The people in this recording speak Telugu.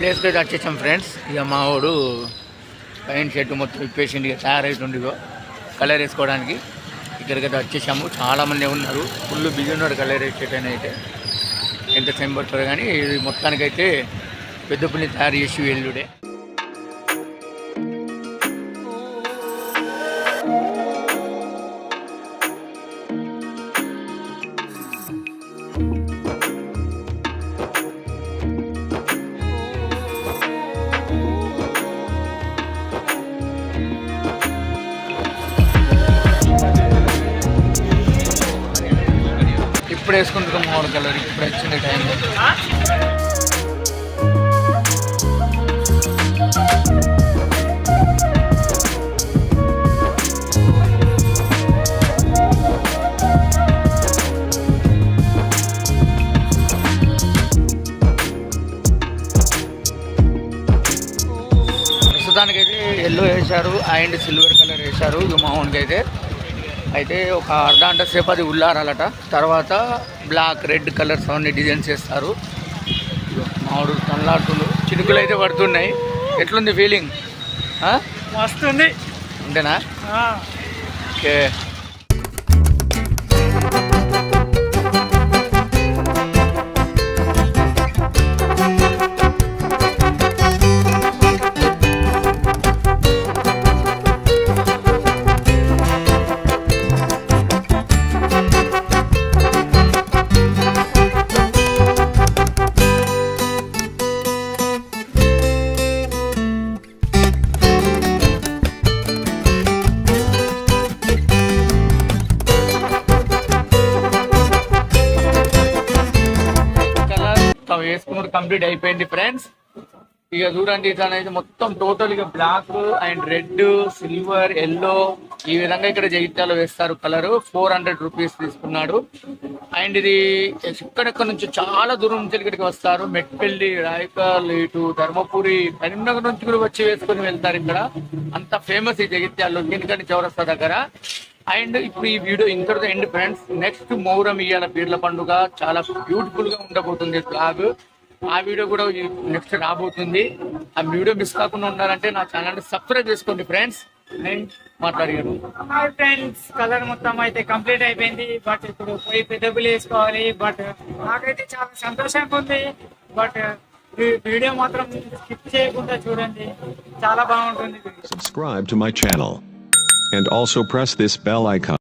ప్లేస్కి అయితే వచ్చేసాం ఫ్రెండ్స్. ఇక మా వాడు పైన షర్టు మొత్తం ఇప్పేసిండి, ఇక తయారవుతుండో కలర్ వేసుకోవడానికి. ఇక్కడికైతే వచ్చేసాము. చాలామంది ఉన్నారు, ఫుల్ బిజీ ఉన్నారు కలర్ వేసేటైనా. అయితే ఎంత టైం పడుతుంది కానీ ఇది మొత్తానికైతే పెద్ద పుల్లి తయారు చేసి వెళ్ళుడే. ఇప్పుడు వేసుకుంటున్నాం మోడల్ కలర్, ఇప్పుడు వచ్చింది టైం. ప్రస్తుతానికైతే ఎల్లో వేశారు అండ్ సిల్వర్ కలర్ వేశారు మామూలుగా అయితే ఒక అర్ధ గంట సేపు అది ఉల్లారాలట. తర్వాత బ్లాక్ రెడ్ కలర్స్ అవన్నీ డిజైన్స్ చేస్తారు. మామిడి తనలాడుతుంది, చినుకులు అయితే పడుతున్నాయి. ఎట్లుంది ఫీలింగ్? వస్తుంది అంతేనా? ఓకే. వేసుకున్నది కంప్లీట్ అయిపోయింది ఫ్రెండ్స్. ఇక చూడండి, ఇతనైతే మొత్తం టోటల్ గా black and red, silver, yellow ఈ విధంగా ఇక్కడ జగిత్యాలో వేస్తారు కలర్. 400 రూపీస్ తీసుకున్నాడు. అండ్ ఇది ఎక్కడెక్కడ నుంచి చాలా దూరం నుంచి ఇక్కడికి వస్తారు. మెట్పల్లి, రాయకల్, ఇటు ధర్మపురి, కరీంనగర్ నుంచి కూడా వచ్చి వేసుకొని వెళ్తారు. ఇక్కడ అంత ఫేమస్ ఈ జగిత్యాల్లో కినికని చౌరస్తా దగ్గర. అండ్ ఇప్పుడు ఈ వీడియో ఇంతటితో ఎండ్ ఫ్రెండ్స్. నెక్స్ట్ మొహరం ఇయ్యాల పీర్ల పండుగ చాలా బ్యూటిఫుల్ గా ఉండబోతుంది బ్లాగ్. ఆ వీడియో కూడా నెక్స్ట్ రాబోతుంది. ఆ వీడియో మిస్ కాకుండా ఉండాలంటే నా ఛానల్ సబ్స్క్రైబ్ చేసుకోండి ఫ్రెండ్స్. నేను మాట్లాడాను. హాయ్ ఫ్రెండ్స్, కలర్ మొత్తం అయితే కంప్లీట్ అయిపోయింది. బట్ ఇప్పుడు పోయి పెద్దపులి వేసుకోవాలి. బట్ నాకైతే చాలా సంతోషంగా ఉంది. బట్ వీడియో మాత్రం స్కిప్ చేయకుండా చూడండి, చాలా బాగుంటుంది. Subscribe to my channel and also press this bell icon.